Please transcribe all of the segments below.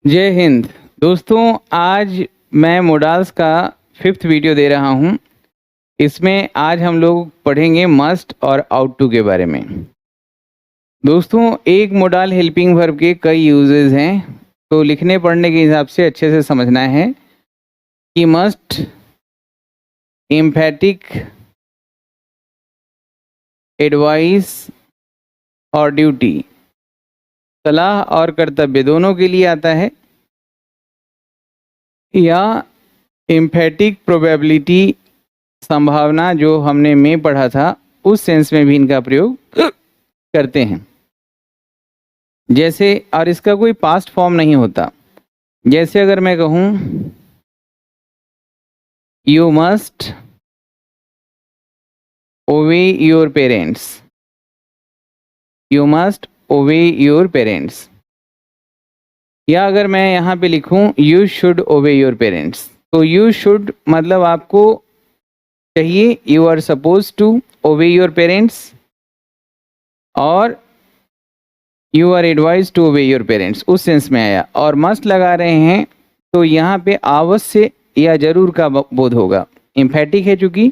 जय हिंद। दोस्तों, आज मैं मोडाल्स का 5th वीडियो दे रहा हूँ। इसमें आज हम लोग पढ़ेंगे मस्ट और आउट टू के बारे में। दोस्तों, एक मोडाल हेल्पिंग वर्ब के कई यूजेस हैं, तो लिखने पढ़ने के हिसाब से अच्छे से समझना है कि मस्ट, एम्फैटिक, एडवाइस और ड्यूटी, सलाह और कर्तव्य दोनों के लिए आता है, या एम्फैटिक प्रोबेबिलिटी, संभावना, जो हमने में पढ़ा था, उस सेंस में भी इनका प्रयोग करते हैं। जैसे, और इसका कोई पास्ट फॉर्म नहीं होता। जैसे अगर मैं कहूँ you must obey your parents, you must obey your parents, या अगर मैं यहाँ पे लिखूँ you should obey your parents, तो यू शुड मतलब आपको चाहिए, you are suppose to obey your parents, और you are advise to obey your parents, उस सेंस में आया। और मस्ट लगा रहे हैं तो यहाँ पे अवश्य या जरूर का बोध होगा। एम्फैटिक है चूंकि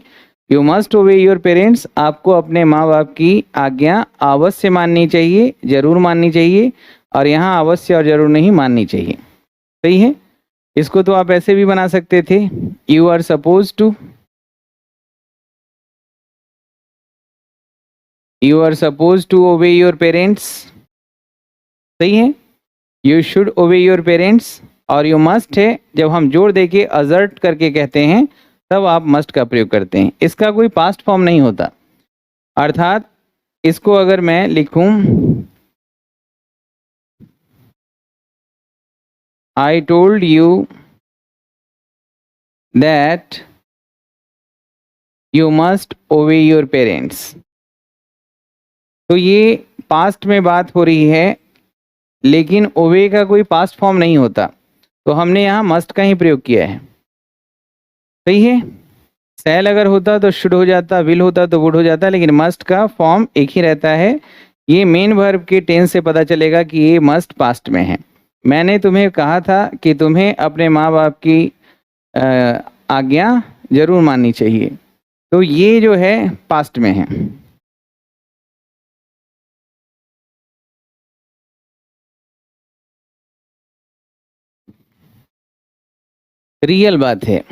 you must obey your parents, आपको अपने माँ बाप की आज्ञा अवश्य माननी चाहिए, जरूर माननी चाहिए, और यहाँ अवश्य और जरूर नहीं माननी चाहिए। सही है। इसको तो आप ऐसे भी बना सकते थे, you are suppose to, you are suppose to obey your parents. सही है। You should obey your parents, और यू मस्ट है जब हम जोड़ देके अजर्ट करके कहते हैं तब आप मस्ट का प्रयोग करते हैं। इसका कोई पास्ट फॉर्म नहीं होता। अर्थात इसको अगर मैं लिखूं I told you that you must obey your parents, तो ये पास्ट में बात हो रही है, लेकिन ओबे का कोई पास्ट फॉर्म नहीं होता, तो हमने यहाँ मस्ट का ही प्रयोग किया है। सही है। सेल अगर होता तो शुड हो जाता, विल होता तो वुड हो जाता, लेकिन मस्ट का फॉर्म एक ही रहता है। ये मेन वर्ब के टेंस से पता चलेगा कि ये मस्ट पास्ट में है। मैंने तुम्हें कहा था कि तुम्हें अपने माँ बाप की आज्ञा जरूर माननी चाहिए, तो ये जो है पास्ट में है। रियल बात है,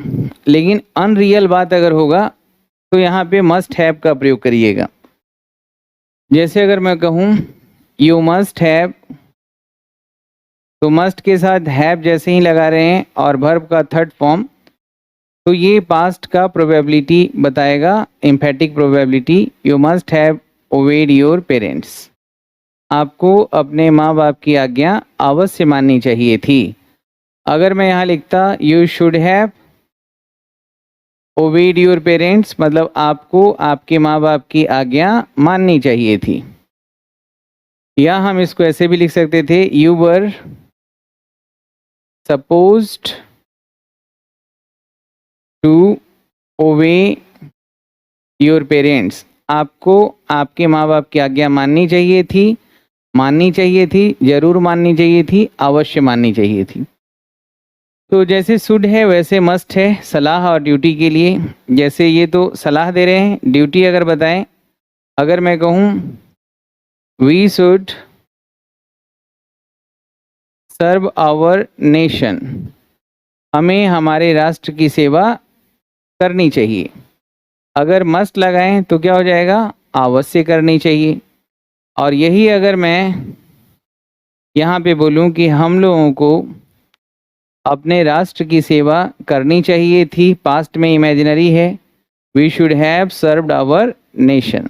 लेकिन अनरियल बात अगर होगा तो यहाँ पे मस्ट हैव का प्रयोग करिएगा। जैसे अगर मैं कहूँ यू मस्ट हैव, तो मस्ट के साथ हैव जैसे ही लगा रहे हैं और वर्ब का थर्ड फॉर्म, तो ये पास्ट का प्रोबेबिलिटी बताएगा, emphatic probability. You must have obeyed your parents, आपको अपने माँ बाप की आज्ञा अवश्य माननी चाहिए थी। अगर मैं यहाँ लिखता you should have obeyed your parents, मतलब आपको आपके माँ बाप की आज्ञा माननी चाहिए थी। या हम इसको ऐसे भी लिख सकते थे, you were supposed to obey your parents, आपको आपके माँ बाप की आज्ञा माननी चाहिए थी, माननी चाहिए थी, जरूर माननी चाहिए थी, अवश्य माननी चाहिए थी। तो जैसे शुड है वैसे मस्ट है सलाह और ड्यूटी के लिए। जैसे ये तो सलाह दे रहे हैं, ड्यूटी अगर बताएं, अगर मैं कहूँ we should serve our nation, हमें हमारे राष्ट्र की सेवा करनी चाहिए। अगर मस्ट लगाएं तो क्या हो जाएगा, अवश्य करनी चाहिए। और यही अगर मैं यहाँ पे बोलूँ कि हम लोगों को अपने राष्ट्र की सेवा करनी चाहिए थी, पास्ट में इमेजिनरी है, we should have served our nation,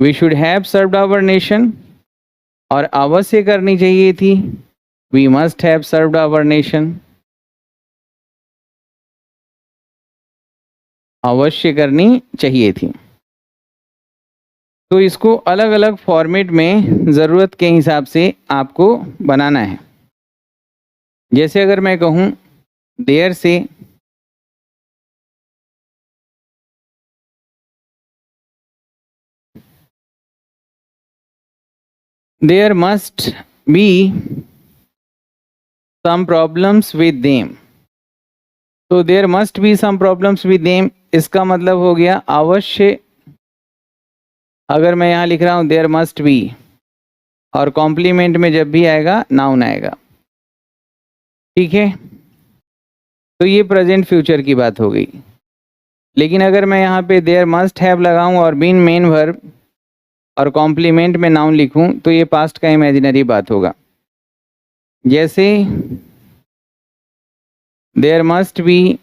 we should have served our nation, और अवश्य करनी चाहिए थी, we must have served our nation, अवश्य करनी चाहिए थी। तो इसको अलग अलग फॉर्मेट में ज़रूरत के हिसाब से आपको बनाना है। जैसे अगर मैं कहूँ देयर से, there must be some problems with them, तो there must be some problems with them, इसका मतलब हो गया अवश्य। अगर मैं यहाँ लिख रहा हूँ there must be, और कॉम्प्लीमेंट में जब भी आएगा नाउन आएगा, ठीक है। तो ये प्रेजेंट फ्यूचर की बात हो गई। लेकिन अगर मैं यहाँ पे देयर मस्ट हैव लगाऊं और बीन मेन वर्ब और कॉम्प्लीमेंट में नाउन लिखूं तो ये पास्ट का इमेजिनरी बात होगा। जैसे there must be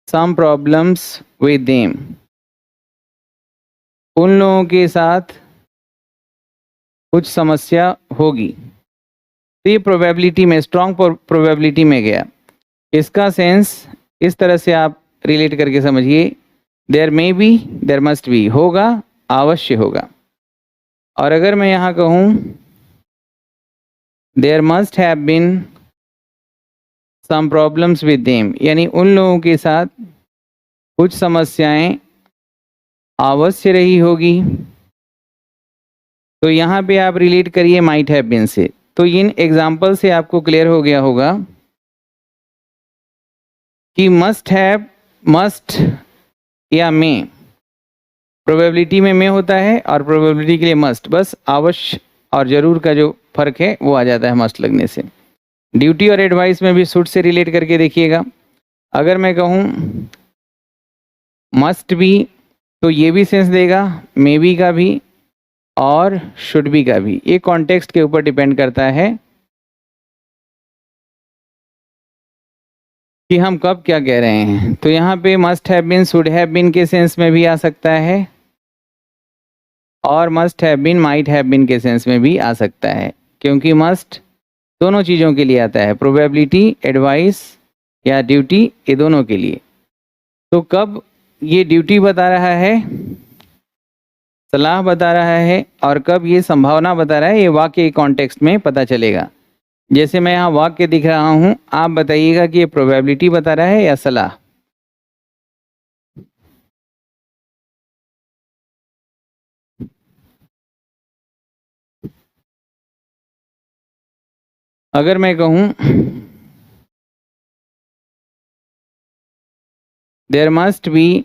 some problems with them, उन लोगों के साथ कुछ समस्या होगी। तो ये प्रोबेबिलिटी में, स्ट्रॉन्ग प्रोबेबिलिटी में गया। इसका सेंस इस तरह से आप रिलेट करके समझिए, there may be, there must be, होगा, अवश्य होगा। और अगर मैं यहाँ कहूँ there must have been some problems with them, यानी उन लोगों के साथ कुछ समस्याएं अवश्य रही होगी। तो यहाँ पे आप रिलेट करिए माइट हैव बीन से। तो इन एग्जाम्पल से आपको क्लियर हो गया होगा कि मस्ट हैव, मस्ट या में, प्रोबेबिलिटी में होता है और प्रोबेबिलिटी के लिए मस्ट, बस अवश्य और जरूर का जो फर्क है वो आ जाता है मस्ट लगने से। ड्यूटी और एडवाइस में भी शुड से रिलेट करके देखिएगा। अगर मैं कहूँ मस्ट बी तो ये भी सेंस देगा, मे बी का भी और शुड बी का भी। ये कॉन्टेक्स्ट के ऊपर डिपेंड करता है कि हम कब क्या कह रहे हैं। तो यहाँ पे must have been, should have been के सेंस में भी आ सकता है और must have been, might have been के सेंस में भी आ सकता है, क्योंकि मस्ट दोनों चीज़ों के लिए आता है, प्रोबेबिलिटी, एडवाइस या ड्यूटी, ये दोनों के लिए। तो कब ये ड्यूटी बता रहा है, सलाह बता रहा है, और कब ये संभावना बता रहा है, ये वाक्य के कॉन्टेक्स्ट में पता चलेगा। जैसे मैं यहाँ वाक्य दिख रहा हूँ, आप बताइएगा कि ये प्रोबेबिलिटी बता रहा है या सलाह। अगर मैं कहूँ there must be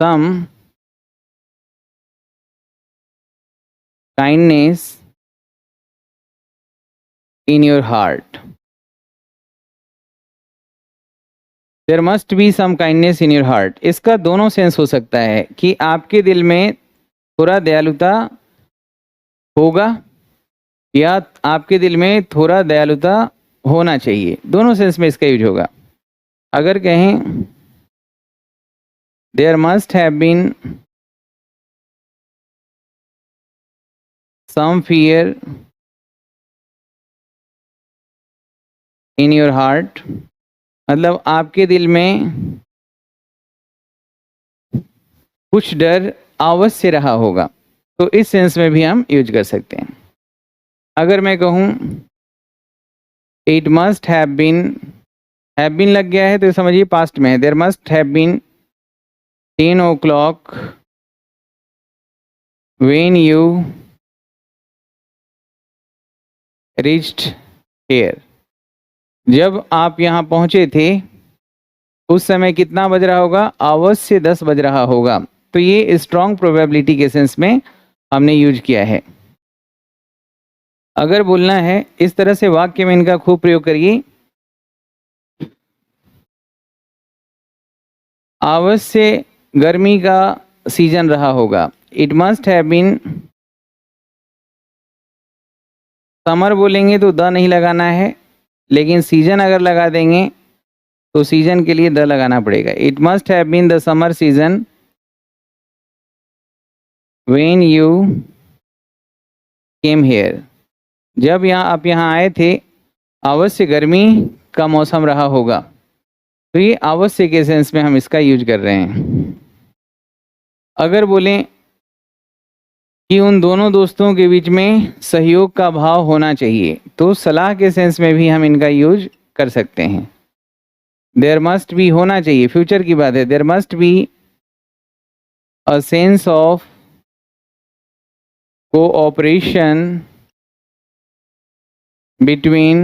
some kindness in your heart, there must be some kindness in your heart, इसका दोनों सेंस हो सकता है कि आपके दिल में थोड़ा दयालुता होगा या आपके दिल में थोड़ा दयालुता होना चाहिए, दोनों सेंस में इसका यूज होगा। अगर कहें there must have been some fear in your heart, मतलब आपके दिल में कुछ डर अवश्य रहा होगा, तो इस सेंस में भी हम यूज कर सकते हैं। अगर मैं कहूँ इट मस्ट हैव बीन लग गया है तो समझिए पास्ट में है, there must have been 10 o'clock when you reached here, जब आप यहाँ पहुँचे थे उस समय कितना बज रहा होगा, अवश्य 10 बज रहा होगा। तो ये स्ट्रॉन्ग प्रोबेबिलिटी के सेंस में हमने यूज किया है। अगर बोलना है इस तरह से वाक्य में इनका खूब प्रयोग करिए, अवश्य गर्मी का सीजन रहा होगा, it must have been, summer बोलेंगे तो द नहीं लगाना है, लेकिन सीजन अगर लगा देंगे तो सीजन के लिए द लगाना पड़ेगा। It must have been the summer season when you came here, जब आप यहाँ आए थे अवश्य गर्मी का मौसम रहा होगा। तो ये अवश्य के सेंस में हम इसका यूज कर रहे हैं। अगर बोलें कि उन दोनों दोस्तों के बीच में सहयोग का भाव होना चाहिए, तो सलाह के सेंस में भी हम इनका यूज कर सकते हैं। देयर मस्ट बी होना चाहिए, फ्यूचर की बात है, there must be a sense of cooperation between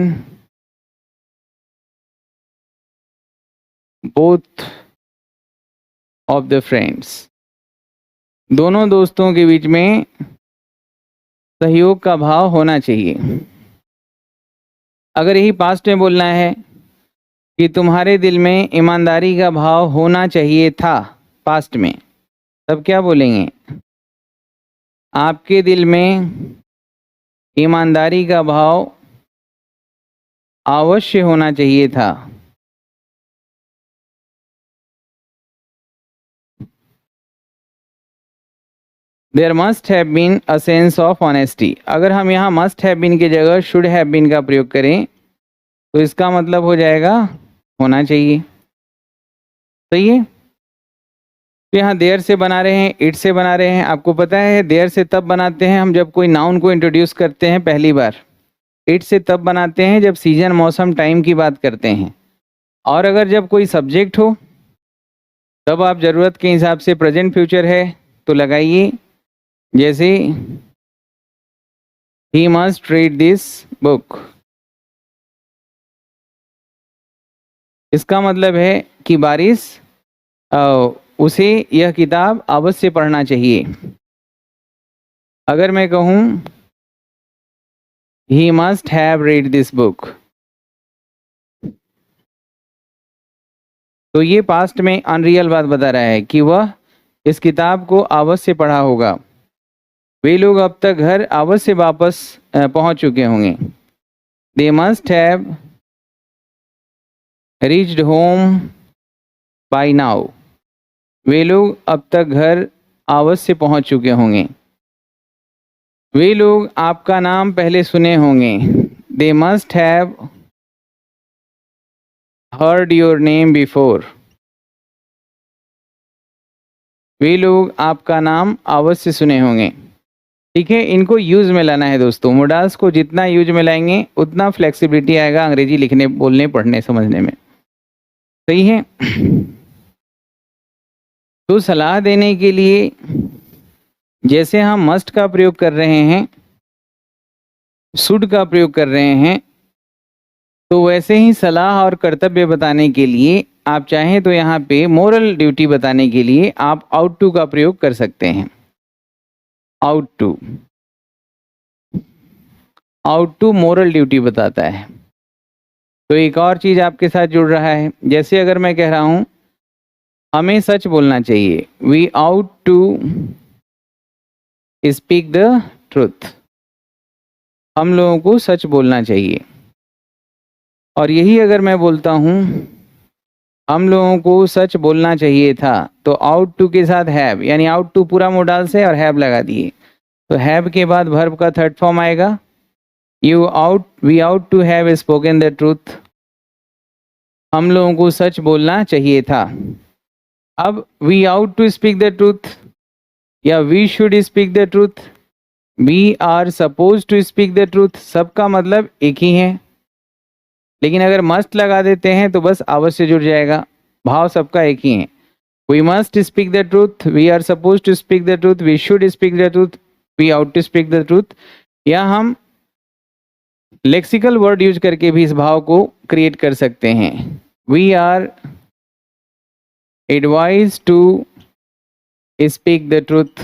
both of the friends, दोनों दोस्तों के बीच में सहयोग का भाव होना चाहिए। अगर यही पास्ट में बोलना है कि तुम्हारे दिल में ईमानदारी का भाव होना चाहिए था पास्ट में, तब क्या बोलेंगे? आपके दिल में ईमानदारी का भाव अवश्य होना चाहिए था। There must have been a sense of honesty। अगर हम यहाँ must have been की जगह should have been का प्रयोग करें तो इसका मतलब हो जाएगा होना चाहिए। सही है? तो यहाँ देयर से बना रहे हैं, इट से बना रहे हैं। आपको पता है देयर से तब बनाते हैं हम जब कोई नाउन को इंट्रोड्यूस करते हैं पहली बार। इट से तब बनाते हैं जब सीजन, मौसम, टाइम की बात करते हैं। और अगर जब कोई सब्जेक्ट हो तब आप ज़रूरत के हिसाब से प्रेजेंट फ्यूचर है तो लगाइए, जैसे he must read this book. इसका मतलब है कि बारिश उसे यह किताब अवश्य पढ़ना चाहिए। अगर मैं कहूँ he must have read this book, तो ये पास्ट में अनरियल बात बता रहा है कि वह इस किताब को अवश्य पढ़ा होगा। वे लोग अब तक घर अवश्य वापस पहुंच चुके होंगे। They must have reached home by now. वे लोग अब तक घर अवश्य पहुंच चुके होंगे। वे लोग आपका नाम पहले सुने होंगे। They must have heard your name before. वे लोग आपका नाम अवश्य सुने होंगे। ठीक है, इनको यूज में लाना है दोस्तों। मोडाल्स को जितना यूज में लाएंगे उतना फ्लेक्सिबिलिटी आएगा अंग्रेजी लिखने, बोलने, पढ़ने, समझने में। सही है? तो सलाह देने के लिए जैसे हम मस्ट का प्रयोग कर रहे हैं, शुड का प्रयोग कर रहे हैं, तो वैसे ही सलाह और कर्तव्य बताने के लिए आप चाहें तो यहाँ पे मोरल ड्यूटी बताने के लिए आप आउट टू का प्रयोग कर सकते हैं। आउट टू मोरल ड्यूटी बताता है। तो एक और चीज आपके साथ जुड़ रहा है, जैसे अगर मैं कह रहा हूं हमें सच बोलना चाहिए, we ought to speak the truth. हम लोगों को सच बोलना चाहिए। और यही अगर मैं बोलता हूं हम लोगों को सच बोलना चाहिए था, तो आउट टू के साथ हैव, यानी आउट टू पूरा मोडाल से और हैव लगा दिए, तो हैव के बाद वर्ब का थर्ड फॉर्म आएगा। We ought to have spoken the truth. हम लोगों को सच बोलना चाहिए था। अब we ought to speak the truth या we should speak the truth, we are suppose to speak the truth, सबका मतलब एक ही है। लेकिन अगर मस्ट लगा देते हैं तो बस अवश्य जुड़ जाएगा, भाव सबका एक ही है। We must speak the truth, we are suppose to speak the truth, we should speak the truth, we ought to speak the truth. या हम लेक्सिकल वर्ड यूज करके भी इस भाव को क्रिएट कर सकते हैं। We are advise to speak the truth.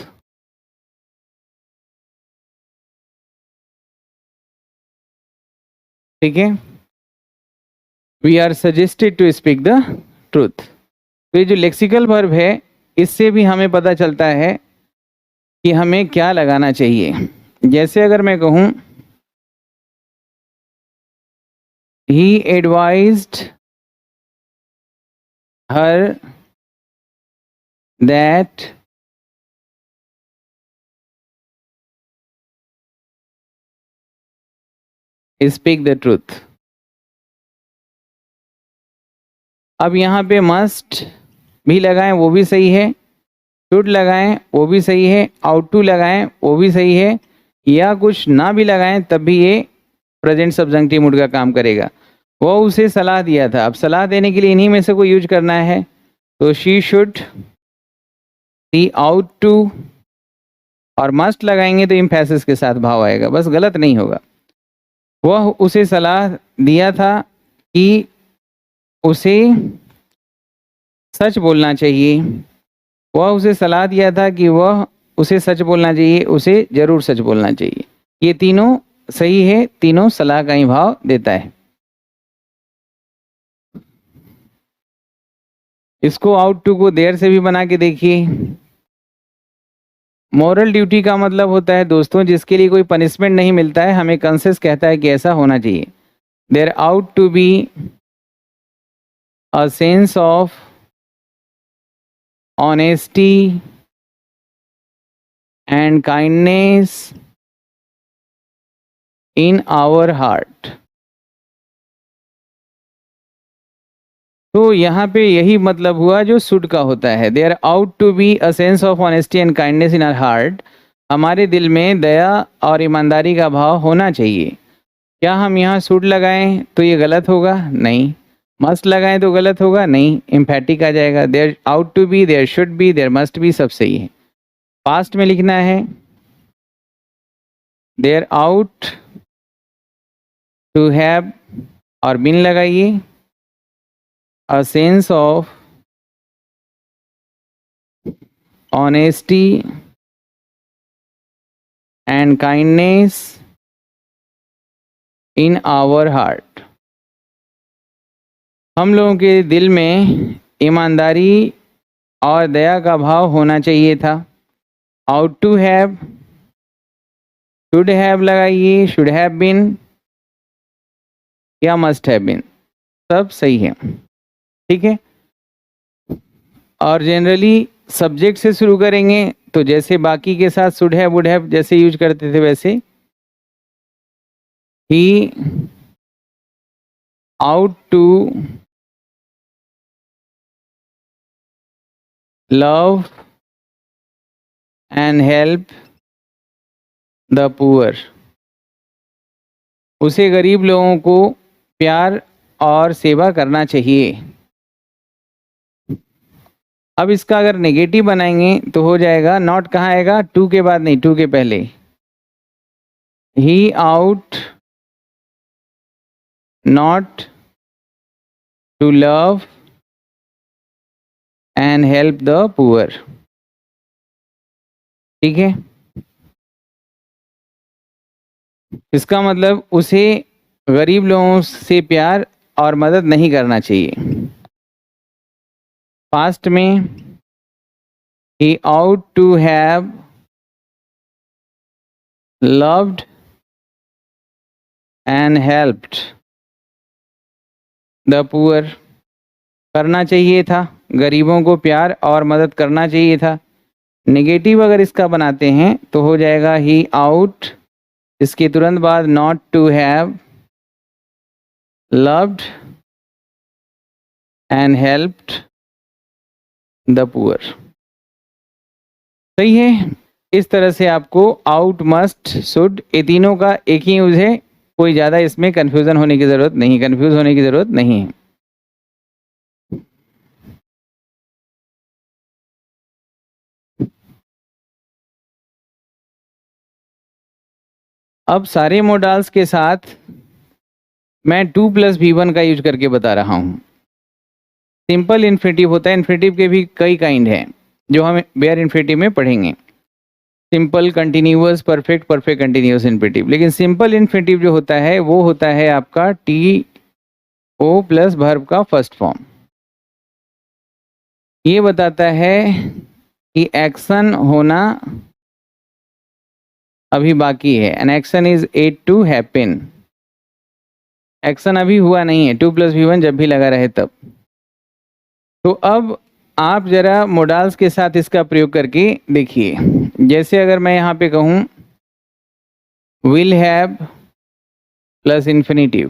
ठीक है, we are suggested to speak the truth. तो ये जो लेक्सिकल वर्ब है इससे भी हमें पता चलता है कि हमें क्या लगाना चाहिए। जैसे अगर मैं कहूं he advised her that speak the truth। अब यहाँ पे मस्ट भी लगाएं वो भी सही है, शुड लगाएं वो भी सही है, आउट टू लगाएं वो भी सही है, या कुछ ना भी लगाएं तब भी ये प्रेजेंट सब्जेक्टिव मूड का काम करेगा। वो उसे सलाह दिया था, अब सलाह देने के लिए इन्हीं में से कोई यूज करना है, तो she should see ought to और मस्ट लगाएंगे तो इम्फेसिस के साथ भाव आएगा, बस गलत नहीं होगा। वह उसे सलाह दिया था कि उसे सच बोलना चाहिए। वह उसे सलाह दिया था कि वह उसे सच बोलना चाहिए, उसे जरूर सच बोलना चाहिए। ये तीनों सही है, तीनों सलाह का ही भाव देता है। इसको आउट टू को देयर से भी बना के देखिए। मॉरल ड्यूटी का मतलब होता है दोस्तों जिसके लिए कोई पनिशमेंट नहीं मिलता है, हमें कंसेंस कहता है कि ऐसा होना चाहिए। There ought to be a sense of honesty and kindness in our heart. तो यहाँ पे यही मतलब हुआ जो शुड का होता है। There ought to be a sense of honesty and kindness in our heart. हमारे दिल में दया और ईमानदारी का भाव होना चाहिए। क्या हम यहाँ शुड लगाएं तो ये गलत होगा? नहीं। मस्ट लगाएं तो गलत होगा? नहीं। एम्फैटिक आ जाएगा। There ought to be, there should be, there must be, सब सही है। पास्ट में लिखना है देयर आउट टू हैव और बिन लगाइए a sense of honesty and kindness in our heart. हम लोगों के दिल में ईमानदारी और दया का भाव होना चाहिए था। Ought to have, should have लगाइए, शुड हैव बीन या मस्ट हैव बीन, सब सही है। ठीक है। और जनरली सब्जेक्ट से शुरू करेंगे तो जैसे बाकी के साथ शुड हैव वुड हैव जैसे यूज करते थे वैसे ही ought to love and help the poor. उसे गरीब लोगों को प्यार और सेवा करना चाहिए। अब इसका अगर नेगेटिव बनाएंगे तो हो जाएगा नॉट कहाँ आएगा? टू के बाद नहीं, टू के पहले। He ought not to love and help the poor. ठीक है। इसका मतलब उसे गरीब लोगों से प्यार और मदद नहीं करना चाहिए। पास्ट में he ought to have loved and helped the poor। करना चाहिए था, गरीबों को प्यार और मदद करना चाहिए था। नेगेटिव अगर इसका बनाते हैं तो हो जाएगा ही आउट, इसके तुरंत बाद not to have loved and helped the poor. सही है। इस तरह से आपको आउट, मस्ट, शुड, ये तीनों का एक ही यूज है। कोई ज़्यादा इसमें कंफ्यूजन होने की ज़रूरत नहीं, कंफ्यूज होने की ज़रूरत नहीं है। अब सारे मॉडल्स के साथ मैं 2+V1 का यूज करके बता रहा हूँ। सिंपल इन्फिनेटिव होता है, इन्फिनेटिव के भी कई काइंड हैं जो हम बेयर इन्फिनेटिव में पढ़ेंगे। Simple, continuous, perfect, perfect continuous infinitive. लेकिन सिंपल इन्फिनेटिव जो होता है वो होता है आपका TO प्लस वर्ब का फर्स्ट फॉर्म। ये बताता है कि एक्शन होना अभी बाकी है। An action is yet to happen. Action अभी हुआ नहीं है, 2+V1 जब भी लगा रहे तब। तो अब आप जरा मोडाल्स के साथ इसका प्रयोग करके देखिए। जैसे अगर मैं यहाँ पे कहूँ will have plus infinitive,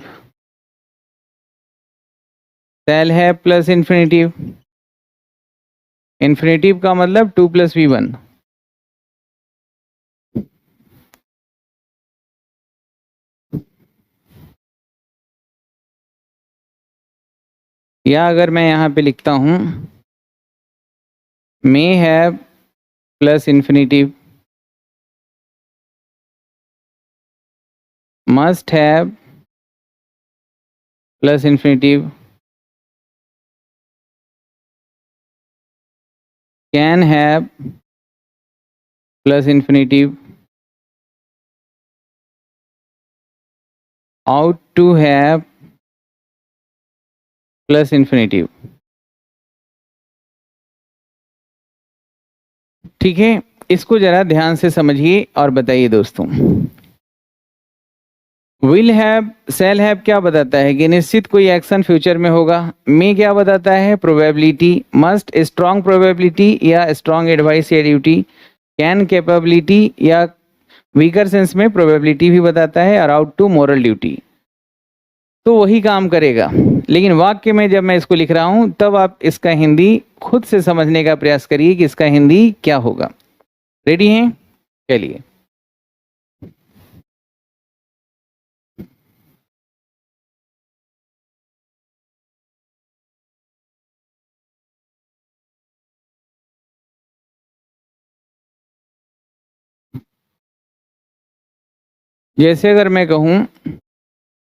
shall have plus infinitive. Infinitive का मतलब 2+V1। या अगर मैं यहाँ पे लिखता हूँ may have plus infinitive, must have plus infinitive, can have plus infinitive, ought to have plus infinitive। ठीक है, इसको जरा ध्यान से समझिए और बताइए दोस्तों। विल हैव, सेल हैव क्या बताता है कि निश्चित कोई एक्शन फ्यूचर में होगा। मे क्या बताता है, प्रोबेबिलिटी। मस्ट स्ट्रॉन्ग प्रोबेबिलिटी या स्ट्रॉन्ग एडवाइस या ड्यूटी। कैन कैपेबिलिटी या वीकर सेंस में प्रोबेबिलिटी भी बताता है। और आउट टू मोरल ड्यूटी। तो वही काम करेगा, लेकिन वाक्य में जब मैं इसको लिख रहा हूं तब आप इसका हिंदी खुद से समझने का प्रयास करिए कि इसका हिंदी क्या होगा। रेडी हैं? चलिए। जैसे अगर मैं कहूं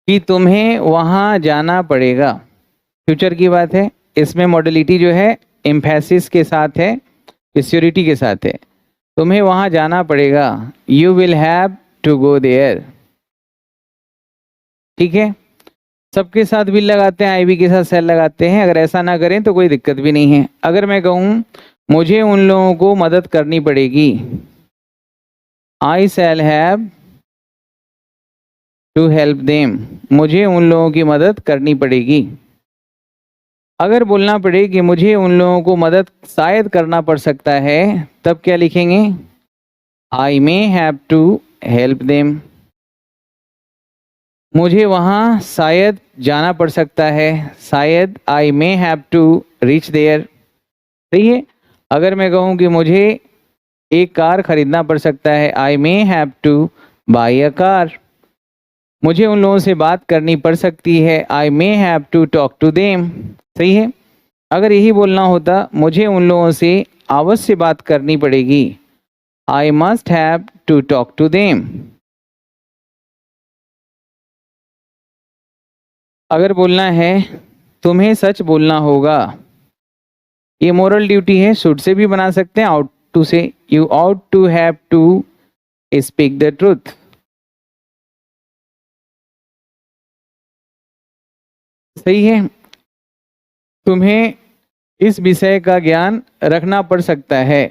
कि तुम्हें वहां जाना पड़ेगा, फ्यूचर की बात है, इसमें मॉडलिटी जो है एम्फेसिस के साथ है, श्योरिटी के साथ है। तुम्हें वहां जाना पड़ेगा, you will have to go there. ठीक है, सबके साथ विल लगाते हैं, आईवी के साथ सेल लगाते हैं। अगर ऐसा ना करें तो कोई दिक्कत भी नहीं है। अगर मैं कहूं मुझे उन लोगों को मदद करनी पड़ेगी, I shall have to help them, मुझे उन लोगों की मदद करनी पड़ेगी। अगर बोलना पड़े कि मुझे उन लोगों को मदद शायद करना पड़ सकता है, तब क्या लिखेंगे, I may have to help them. मुझे वहाँ शायद जाना पड़ सकता है, शायद I may have to reach there. सही है। अगर मैं कहूँ कि मुझे एक कार खरीदना पड़ सकता है, I may have to buy a car. मुझे उन लोगों से बात करनी पड़ सकती है, I may have to talk to them. सही है। अगर यही बोलना होता मुझे उन लोगों से अवश्य बात करनी पड़ेगी, I must have to talk to them. अगर बोलना है तुम्हें सच बोलना होगा, ये मोरल ड्यूटी है, शुड से भी बना सकते हैं, आउट टू से, you ought to have to speak the truth. सही है। तुम्हें इस विषय का ज्ञान रखना पड़ सकता है,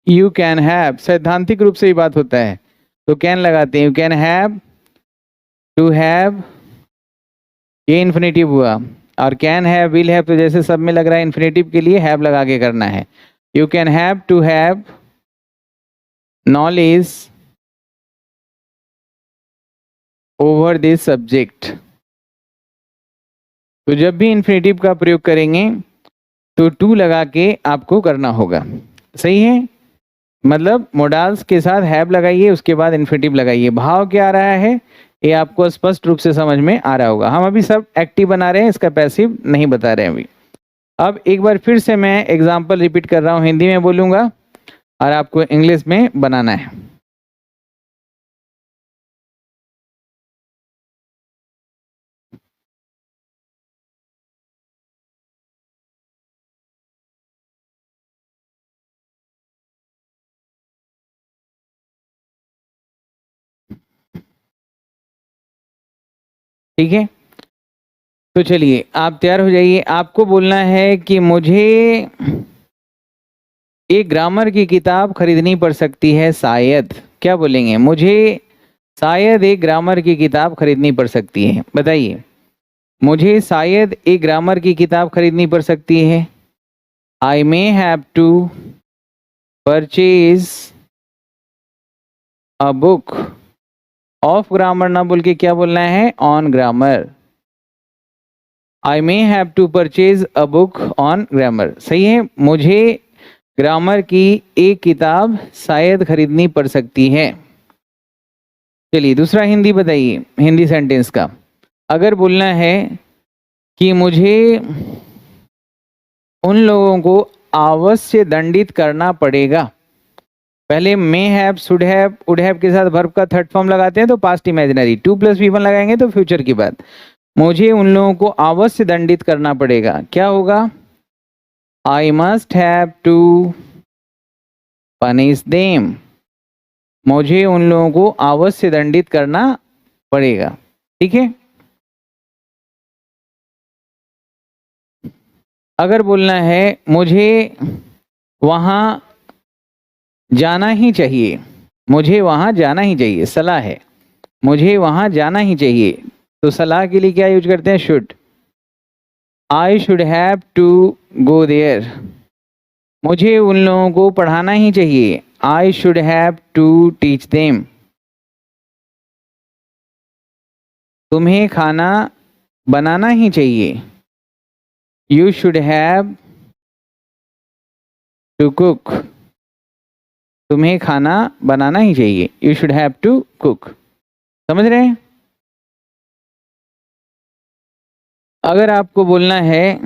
यू कैन हैव, सैद्धांतिक रूप से ही बात होता है तो कैन लगाते हैं, you can have, to have ये इन्फिनेटिव हुआ, और कैन हैव, विल हैव तो जैसे सब में लग रहा है इन्फिनेटिव के लिए हैव लगा के करना है। You can have to have knowledge over this subject. तो जब भी इन्फिनेटिव का प्रयोग करेंगे तो टू लगा के आपको करना होगा। सही है। मतलब मोडाल्स के साथ हैव लगाइए, उसके बाद इन्फिनेटिव लगाइए। भाव क्या आ रहा है ये आपको स्पष्ट रूप से समझ में आ रहा होगा। हम अभी सब एक्टिव बना रहे हैं, इसका पैसिव नहीं बता रहे हैं अभी। अब एक बार फिर से मैं एग्जाम्पल रिपीट कर रहा हूँ, हिंदी में बोलूँगा और आपको इंग्लिश में बनाना है। ठीक है, तो चलिए आप तैयार हो जाइए। आपको बोलना है कि मुझे एक ग्रामर की किताब खरीदनी पड़ सकती है शायद। क्या बोलेंगे, मुझे शायद एक ग्रामर की किताब खरीदनी पड़ सकती है। बताइए, मुझे शायद एक ग्रामर की किताब खरीदनी पड़ सकती है, I may have to purchase a book of grammar, ना बोल के क्या बोलना है, on grammar. I may have to purchase a book on grammar. सही है। मुझे ग्रामर की एक किताब शायद खरीदनी पड़ सकती है। चलिए दूसरा हिंदी बताइए, हिंदी सेंटेंस का। अगर बोलना है कि मुझे उन लोगों को अवश्य दंडित करना पड़ेगा, पहले may have, should have, would have के साथ वर्ब का थर्ड फॉर्म लगाते हैं तो पास्ट इमेजिनरी, 2 + V1 लगाएंगे तो फ्यूचर की बात। मुझे उन लोगों को अवश्य दंडित करना पड़ेगा, क्या होगा? I must have to punish them. मुझे उन लोगों को अवश्य दंडित करना पड़ेगा, ठीक है। अगर बोलना है मुझे वहां जाना ही चाहिए, मुझे वहां जाना ही चाहिए, सलाह है, मुझे वहां जाना ही चाहिए, तो सलाह के लिए क्या यूज करते हैं? Should. I should have to go there. मुझे उन लोगों को पढ़ाना ही चाहिए, I should have to teach them. तुम्हें खाना बनाना ही चाहिए, you should have to cook. तुम्हें खाना बनाना ही चाहिए, you should have to cook. समझ रहे हैं? अगर आपको बोलना है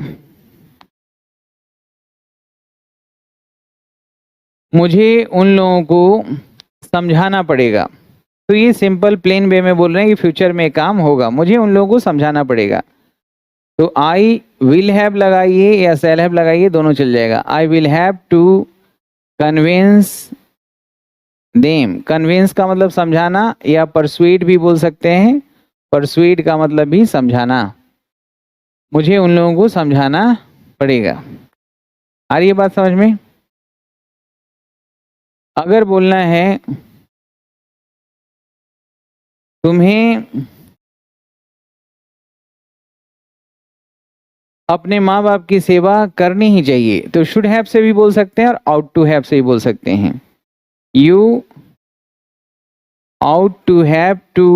मुझे उन लोगों को समझाना पड़ेगा, तो ये सिंपल प्लेन वे में बोल रहे हैं कि फ्यूचर में काम होगा, मुझे उन लोगों को समझाना पड़ेगा। तो आई विल हैव लगाइए या शैल हैव लगाइए, दोनों चल जाएगा। I will have to convince them. Convince का मतलब समझाना, या परsuade भी बोल सकते हैं, परsuade का मतलब भी समझाना। मुझे उन लोगों को समझाना पड़ेगा। आ रही है बात समझ में? अगर बोलना है तुम्हें अपने माँ बाप की सेवा करनी ही चाहिए, तो शुड हैव से भी बोल सकते हैं और आउट टू हैव से भी बोल सकते हैं। You ought to have to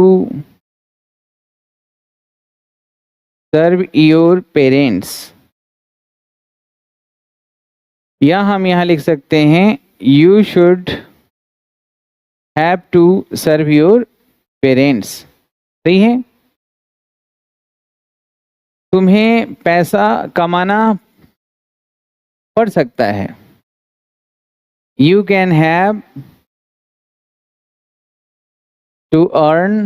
serve your parents, या हम यहां लिख सकते हैं you should have to serve your parents. सही है। तुम्हें पैसा कमाना पड़ सकता है, you can have to earn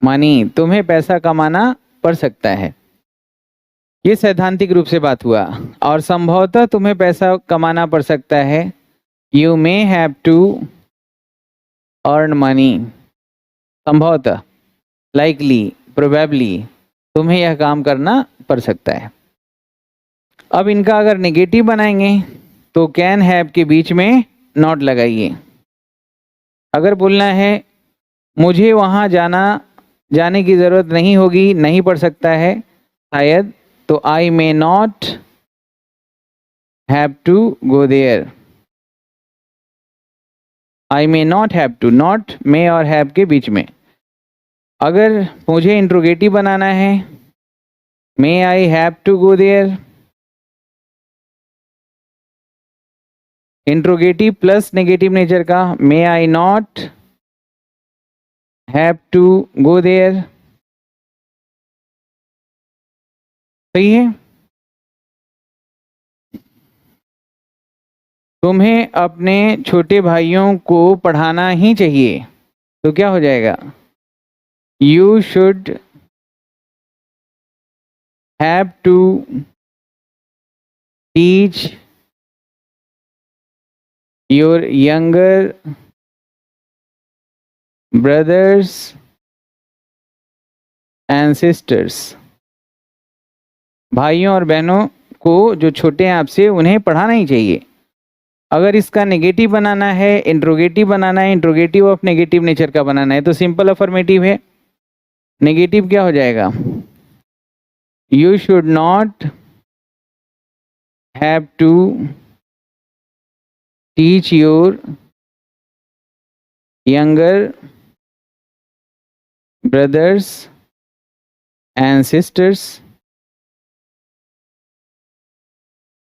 money. तुम्हें पैसा कमाना पड़ सकता है। ये सैद्धांतिक रूप से बात हुआ। और संभवतः तुम्हें पैसा कमाना पड़ सकता है, you may have to earn money. संभवतः, लाइकली, प्रोबेबली, तुम्हें यह काम करना पड़ सकता है। अब इनका अगर नेगेटिव बनाएंगे तो कैन हैव के बीच में नॉट लगाइए। अगर बोलना है मुझे वहां जाने की जरूरत नहीं होगी, नहीं पड़ सकता है शायद, तो I may not have to go there. I may not have to, not may और हैव के बीच में। अगर मुझे इंट्रोगेटिव बनाना है, may I have to go there. Interrogative plus negative nature का, may I not have to go there. सही है। तुम्हें अपने छोटे भाइयों को पढ़ाना ही चाहिए, तो क्या हो जाएगा? You should have to teach your younger brothers and sisters. भाइयों और बहनों को जो छोटे हैं आपसे, उन्हें पढ़ाना ही चाहिए। अगर इसका नेगेटिव बनाना है, इंट्रोगेटिव बनाना है, इंट्रोगेटिव ऑफ नेगेटिव नेचर का बनाना है, तो सिंपल अफर्मेटिव है। नेगेटिव क्या हो जाएगा? You should not have to teach your younger brothers and sisters.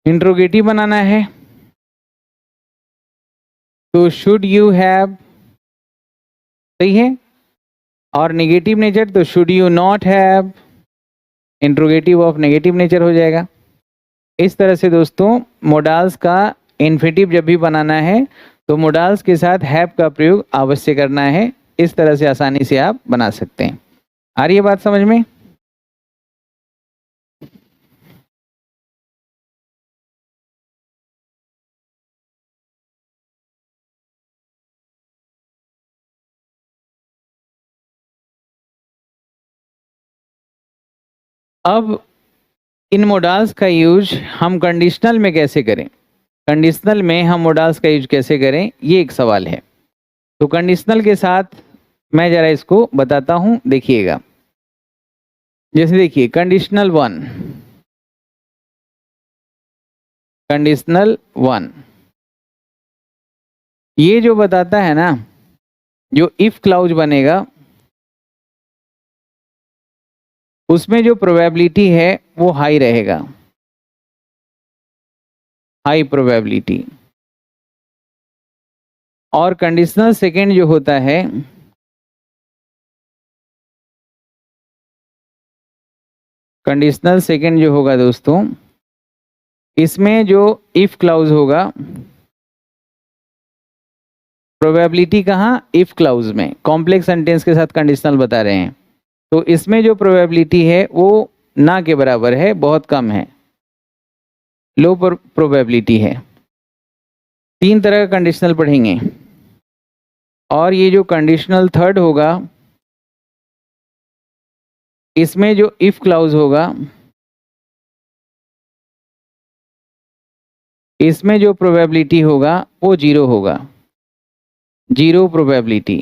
Interrogative बनाना है तो शुड यू हैव, सही है। और नेगेटिव नेचर तो should you not have, interrogative of negative nature हो जाएगा। इस तरह से दोस्तों मोडाल्स का इन्फिनेटिव जब भी बनाना है तो मोडाल्स के साथ हैव का प्रयोग अवश्य करना है। इस तरह से आसानी से आप बना सकते हैं। आ रही है बात समझ में? अब इन मोडाल्स का यूज हम कंडीशनल में कैसे करें? कंडीशनल में हम मोडाल्स का यूज कैसे करें, ये एक सवाल है। तो कंडीशनल के साथ मैं जरा इसको बताता हूं, देखिएगा। जैसे देखिए कंडीशनल 1, कंडीशनल 1 ये जो बताता है ना, जो इफ क्लाउज बनेगा उसमें जो प्रोबेबिलिटी है वो हाई रहेगा, हाई प्रोबेबिलिटी। और कंडीशनल सेकेंड जो होता है, कंडीशनल सेकेंड जो होगा दोस्तों, इसमें जो इफ क्लाउज होगा, प्रोबेबिलिटी कहाँ? इफ क्लाउज में। कॉम्प्लेक्स सेंटेंस के साथ कंडीशनल बता रहे हैं, तो इसमें जो प्रोबेबिलिटी है वो ना के बराबर है, बहुत कम है, लो प्रोबेबिलिटी है। 3 तरह का कंडीशनल पढ़ेंगे। और ये जो कंडीशनल थर्ड होगा, इसमें जो इफ क्लाउज होगा, इसमें जो प्रोबेबिलिटी होगा वो 0 होगा, 0 प्रोबेबिलिटी।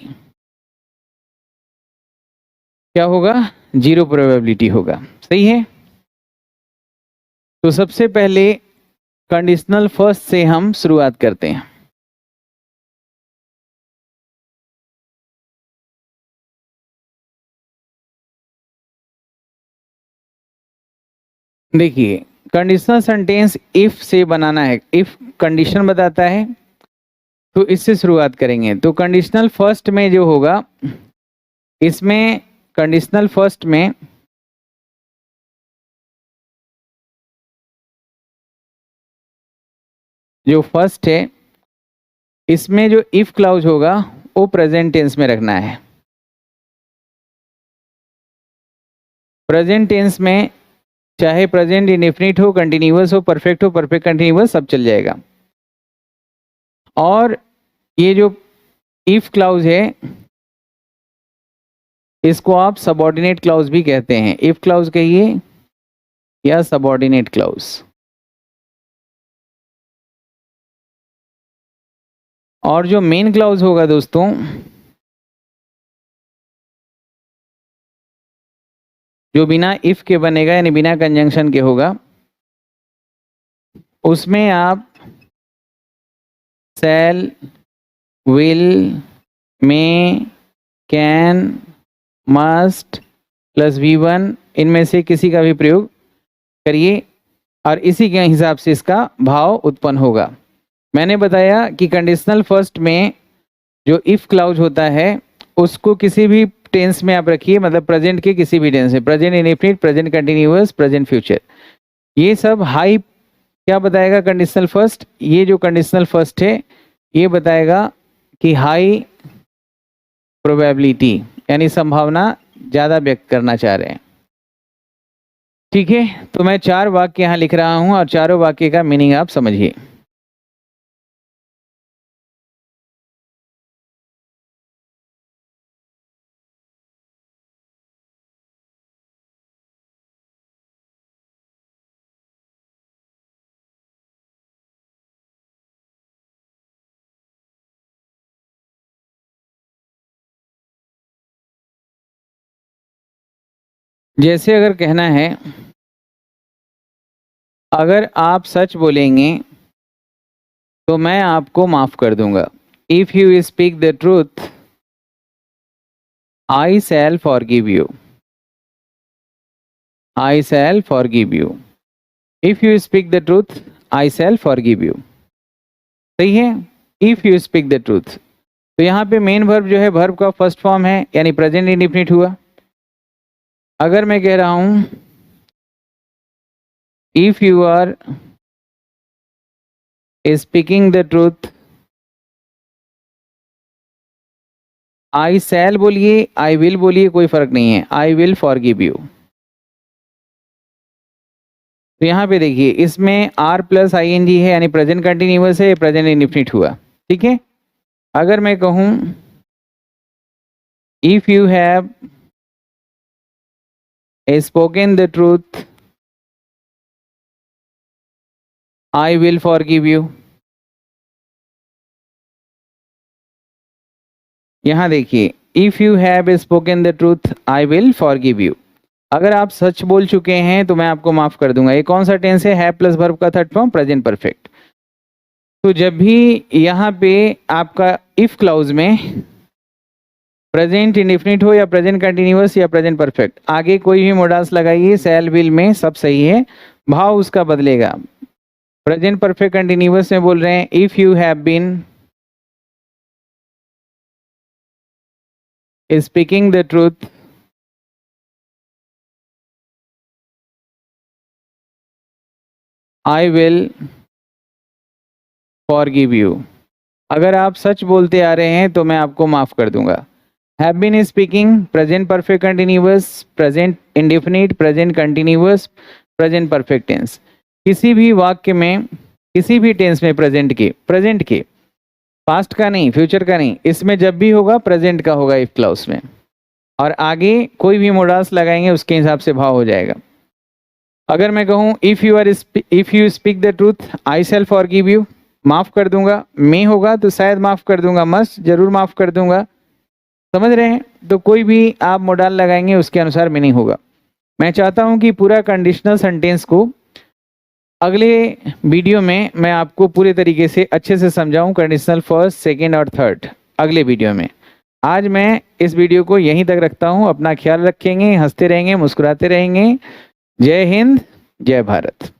क्या होगा? 0 प्रोबेबिलिटी होगा। सही है। तो सबसे पहले कंडीशनल फर्स्ट से हम शुरुआत करते हैं। देखिए कंडीशनल सेंटेंस इफ से बनाना है, इफ कंडीशन बताता है तो इससे शुरुआत करेंगे। तो कंडीशनल फर्स्ट में जो होगा, इसमें कंडीशनल फर्स्ट में जो फर्स्ट है, इसमें जो इफ क्लाउज होगा वो प्रेजेंट टेंस में रखना है। प्रेजेंट टेंस में चाहे प्रेजेंट इंडेफिनिट हो, कंटिन्यूअस हो, परफेक्ट हो, परफेक्ट कंटिन्यूअस, सब चल जाएगा। और ये जो इफ क्लाउज है इसको आप सबऑर्डिनेट क्लाउज भी कहते हैं। इफ क्लाउज कहिए या सबऑर्डिनेट क्लाउज। और जो मेन क्लाउज होगा दोस्तों, जो बिना इफ के बनेगा यानी बिना कंजंक्शन के होगा, उसमें आप shall, will, may, can, must plus V1 इनमें से किसी का भी प्रयोग करिए और इसी के हिसाब से इसका भाव उत्पन्न होगा। मैंने बताया कि कंडीशनल फर्स्ट में जो इफ क्लाउज होता है उसको किसी भी टेंस में आप रखिए, मतलब प्रेजेंट के किसी भी टेंस में, present indefinite, present continuous, present future, ये सब हाई क्या बताएगा कंडीशनल फर्स्ट? ये जो कंडीशनल फर्स्ट है ये बताएगा कि हाई प्रोबेबिलिटी यानी संभावना ज्यादा व्यक्त करना चाह रहे हैं। ठीक है, तो मैं 4 वाक्य यहाँ लिख रहा हूं और चारों वाक्य का मीनिंग आप समझिए। जैसे अगर कहना है, अगर आप सच बोलेंगे तो मैं आपको माफ कर दूंगा। If you speak the truth I shall forgive you, I shall forgive you. If you speak the truth I shall forgive you. सही है, if you speak the truth. तो यहाँ पे मेन वर्ब जो है वर्ब का फर्स्ट फॉर्म है यानी प्रेजेंट इंडेफिनिट हुआ। अगर मैं कह रहा हूं if you are speaking the truth, I shall बोलिए, आई विल बोलिए, कोई फर्क नहीं है, आई विल फॉरगिव यू। तो यहाँ पे देखिए इसमें R plus I N G है यानी प्रेजेंट कंटिन्यूअस है, प्रेजेंट इंडेफिनिट हुआ, ठीक है। अगर मैं कहूँ if you have spoken the truth I will forgive you, यहाँ देखिए if you have spoken the truth I will forgive you, अगर आप सच बोल चुके हैं तो मैं आपको माफ कर दूंगा। ये कौन सा टेंस है? हैव प्लस वर्ब का थर्ड फॉर्म प्रेजेंट परफेक्ट। तो जब भी यहाँ पे आपका इफ क्लाउज में प्रेजेंट इंडेफिनिट हो या प्रेजेंट कंटिन्यूअस या प्रेजेंट परफेक्ट, आगे कोई भी मोडास लगाइए, शैल विल में सब सही है, भाव उसका बदलेगा। प्रेजेंट परफेक्ट कंटिन्यूअस में बोल रहे हैं if you have been speaking the truth I will forgive you, अगर आप सच बोलते आ रहे हैं तो मैं आपको माफ कर दूंगा। Have been speaking present perfect continuous, present indefinite, present continuous, present perfect tense. किसी भी वाक्य में किसी भी टेंस में प्रेजेंट के पास्ट का नहीं, फ्यूचर का नहीं, इसमें जब भी होगा प्रेजेंट का होगा इफ क्लाउज में, और आगे कोई भी मोडास लगाएंगे उसके हिसाब से भाव हो जाएगा। अगर मैं कहूँ if you speak the truth I shall forgive you, माफ कर दूंगा, मैं होगा तो शायद माफ कर दूंगा, मस्ट जरूर माफ कर दूंगा, समझ रहे हैं। तो कोई भी आप मोडाल लगाएंगे उसके अनुसार मीनिंग होगा। मैं चाहता हूं कि पूरा कंडीशनल सेंटेंस को अगले वीडियो में मैं आपको पूरे तरीके से अच्छे से समझाऊं, कंडीशनल फर्स्ट, सेकेंड और थर्ड अगले वीडियो में। आज मैं इस वीडियो को यहीं तक रखता हूं, अपना ख्याल रखेंगे, हंसते रहेंगे, मुस्कुराते रहेंगे। जय हिंद, जय भारत।